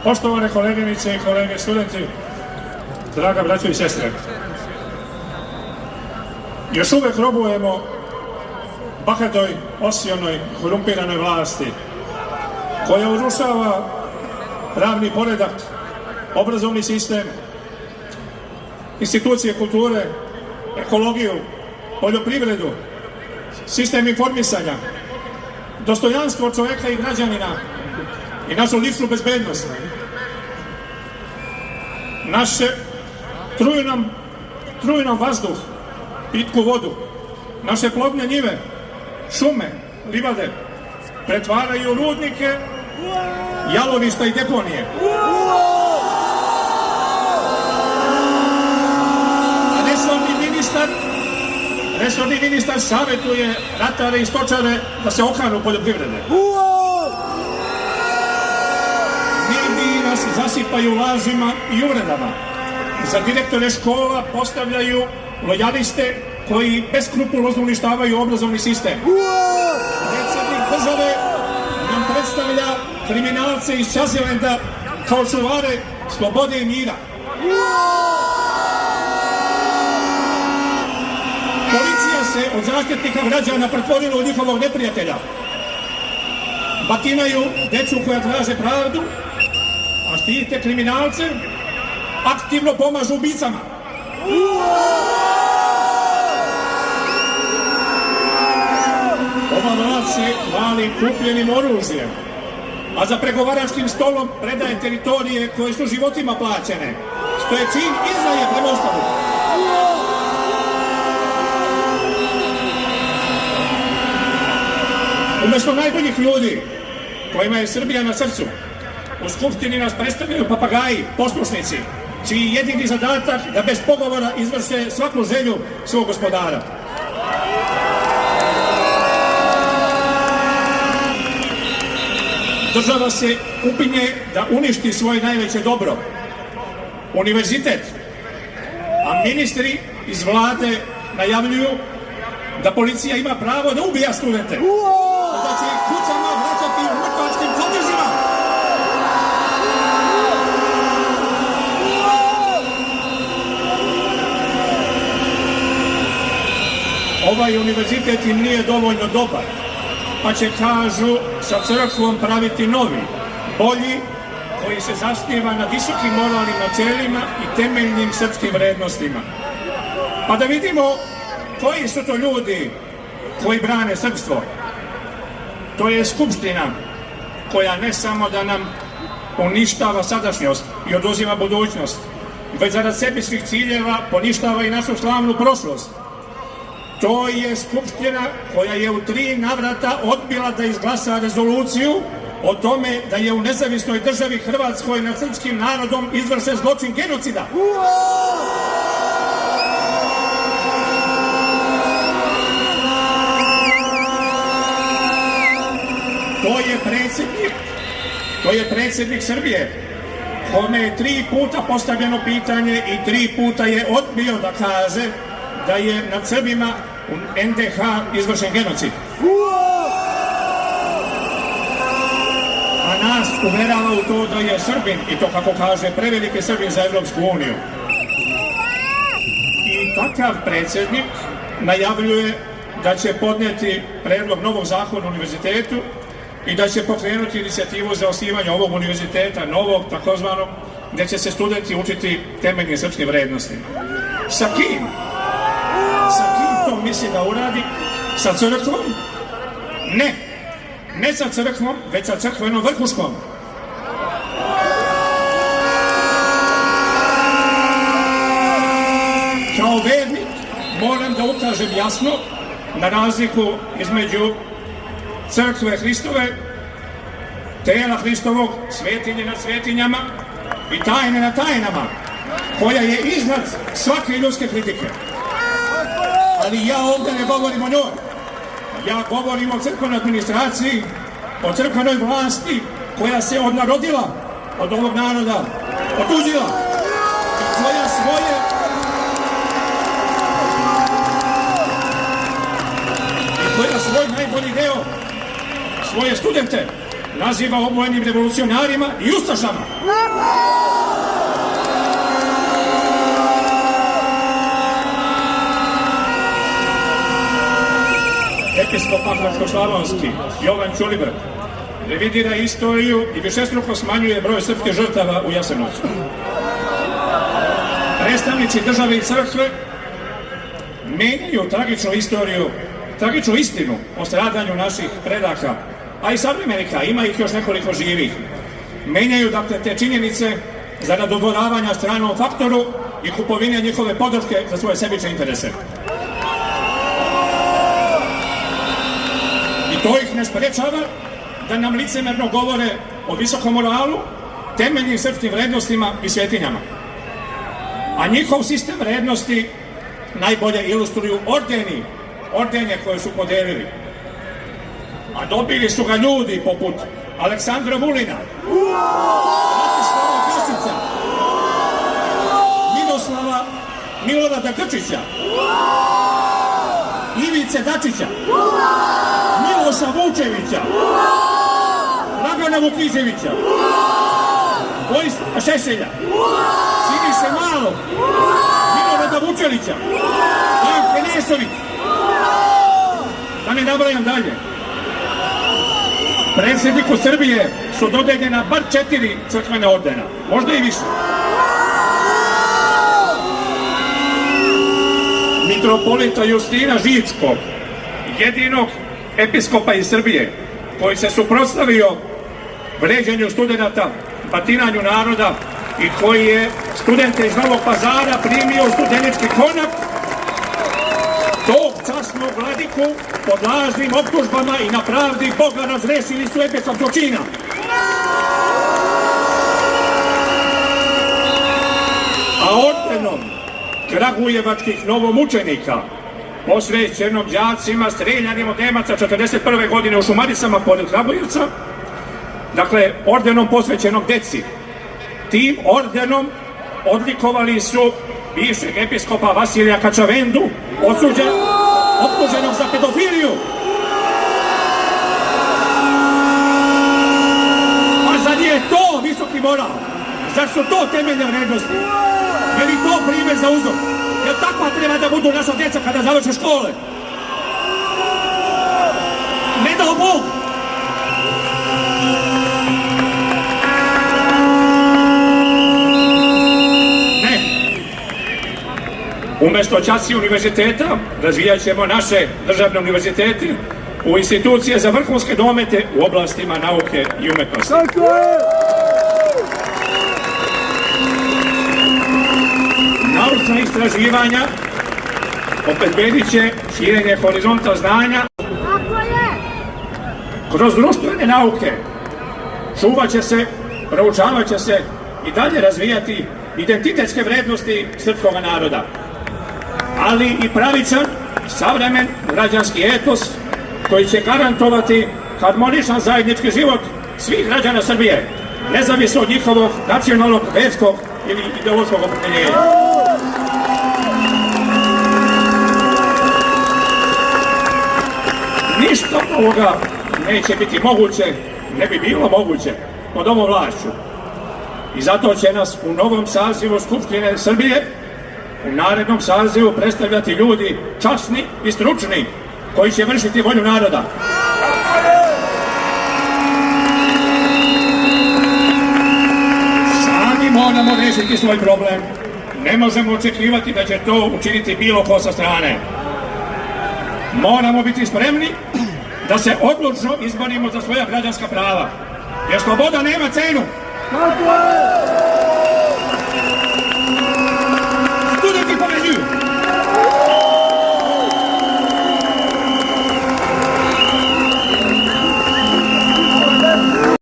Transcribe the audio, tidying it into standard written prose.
Poštovane koleginice i kolege studenti, draga braćo i sestre, još uvek robujemo bahatoj, osionoj, korumpiranoj vlasti koja urušava pravni poredak, obrazovni sistem, institucije kulture, ekologiju, poljoprivredu, sistem informisanja, dostojanstvo čoveka i građanina i našu ličnu bezbednost. Truju nam vazduh, pitku vodu, naše plodne njive, šume, livade, pretvaraju u rudnike, jalovišta i deponije. A resorni ministar savjetuje ratare i stočare da se okrenu poljoprivrede. Mediji nas zasipaju lažima i uvredama. Za direktore škola postavljaju lojaliste koji beskrupulozno uništavaju obrazovni sistem. Predsjednik države nam predstavlja kriminalce iz Čazilenda kao čuvare slobode i mira. Policija se od zaštitnika građana pretvorila u njihovog neprijatelja. Batinaju decu koja traže pravdu, a štite kriminalce, aktivno pomažu ubicama. Ova vlast se hvali kupljenim oružjem, a za pregovaračkim stolom predaje teritorije koje su životima plaćene, što je čin izdaje prema Ustavu. Umesto najboljih ljudi kojima je Srbija na srcu, u Skupštini nas predstavljaju papagaji, poslušnici, čiji jedini zadatak da bez pogovora izvrše svaku želju svog gospodara. Država se upinje da uništi svoje najveće dobro, univerzitet, a ministri iz vlade najavljuju da policija ima pravo da ubija studente, da će ih kućama vraćati u mrtvačkim kotežima. Ovaj univerzitet im nije dovoljno dobar, pa će, kažu, sa crkvom praviti novi, bolji, koji se zasniva na visokim moralnim načelima i temeljnim srpskim vrednostima. Pa da vidimo koji su to ljudi koji brane srpstvo. To je Skupština koja ne samo da nam uništava sadašnjost i oduzima budućnost, već zarad sebičnih ciljeva poništava i našu slavnu prošlost. To je Skupština koja je u 3 navrata odbila da izglasa rezoluciju o tome da je u nezavisnoj državi Hrvatskoj nad srpskim narodom izvršen zločin genocida. To je predsjednik Srbije, kome je 3 puta postavljeno pitanje i 3 puta je odbio da kaže da je nad Srbima u NDH izvršen genocid. A nas uverava u to da je Srbin, i to kako kaže preveliki Srbin za Evropsku uniju. I takav predsjednik najavljuje da će podneti predlog novog zakona o univerzitetu i da će pokrenuti inicijativu za osnivanje ovog univerziteta, novog, takozvanog, gde će se studenti učiti temeljnim srpskim vrednostima. Sa kim? Sa kim to misli da uradi? Sa crkvom? Ne. Ne sa crkvom, već sa crkvenom vrhuškom. Kao vernik moram da ukažem jasno na razliku između crkve Hristove, tela Hristovog, svetinje nad svetinjama i tajne na tajnama, koja je iznad svake ljudske kritike. Ali ja ovdje ne govorim o njoj. Ja govorim o crkvenoj administraciji, o crkvenoj vlasti koja se odnarodila od ovog naroda, otuđila, koja svoj najbolji deo, svoje studente naziva obojenim revolucionarima i ustašama. Episkop Makarsko-slavonski Jovan Ćulibrk revidira istoriju i višestruko smanjuje broj srpskih žrtava u Jasenovcu. Predstavnici države i crkve menjaju tragičnu istoriju, tragičnu istinu o stradanju naših predaka, a i savremenika, ima ih još nekoliko živih. Menjaju dakle te činjenice zarad dodvoravanja stranom faktoru i kupovine njihove podrške za svoje sebične interese. I to ih ne sprečava da nam licemerno govore o visokom moralu, temeljnim srpskim vrednostima i svetinjama. A njihov sistem vrednosti najbolje ilustruju ordenje koje su podelili. A dobili su ga ljudi poput Aleksandra Vulina, Bratislava Krstića, Miroslava Milorada Grčića, Ivice Dačića, Miloša Vučevića, Dragana Vukićevića, Vojislava Šešelja, Siniše Malog, Milorada Vučelića, Danke Nesović, da ne nabrajam dalje. Predsjedniku Srbije su dodeljena bar 4 crkvene ordena, možda i više. Mitropolita Justina Žičkog, jedinog episkopa iz Srbije, koji se suprotstavio vređanju studenata, batinanju naroda i koji je studente iz Novog Pazara primio u studenički konak, tog časnog vladiku pod lažnim optužbama i na pravdi Boga razrešili su episkopskog čina. A ordenom kragujevačkih novomučenika, posvećenom đacima streljanim od Nemaca 1941. godine u Šumaricama pored Kragujevca, dakle ordenom posvećenom deci, tim ordenom odlikovali su bivšeg episkopa Vasilija Kačavendu, optuženog za pedofiliju. A zar je to visoki moral? Zar su to temeljne vrednosti? Je li to primjer za uzor? Jer takva treba da budu naša djeca kada završe škole? Ne dao Bog! Ne! Umesto časti univerziteta razvijat ćemo naše državne univerzitete u institucije za vrhunske domete u oblastima nauke i umetnosti. Naučna istraživanja obezbedit će širenje horizonta znanja. Kroz društvene nauke čuvat će se, proučavat će se i dalje razvijati identitetske vrednosti srpskog naroda, ali i pravičan, savremen građanski etos koji će garantovati harmoničan zajednički život svih građana Srbije, nezavisno od njihovog nacionalnog, verskog ili ideološkog opredjeljenja. Ništa ovoga neće biti moguće, ne bi bilo moguće pod ovom vlašću. I zato će nas u novom sazivu Skupštine Srbije, u narednom sazivu predstavljati ljudi časni i stručni, koji će vršiti volju naroda. Sami moramo rešiti svoj problem. Ne možemo očekivati da će to učiniti bilo ko sa strane. Moramo biti spremni da se odlučno izborimo za svoja građanska prava. Jer sloboda nema cenu.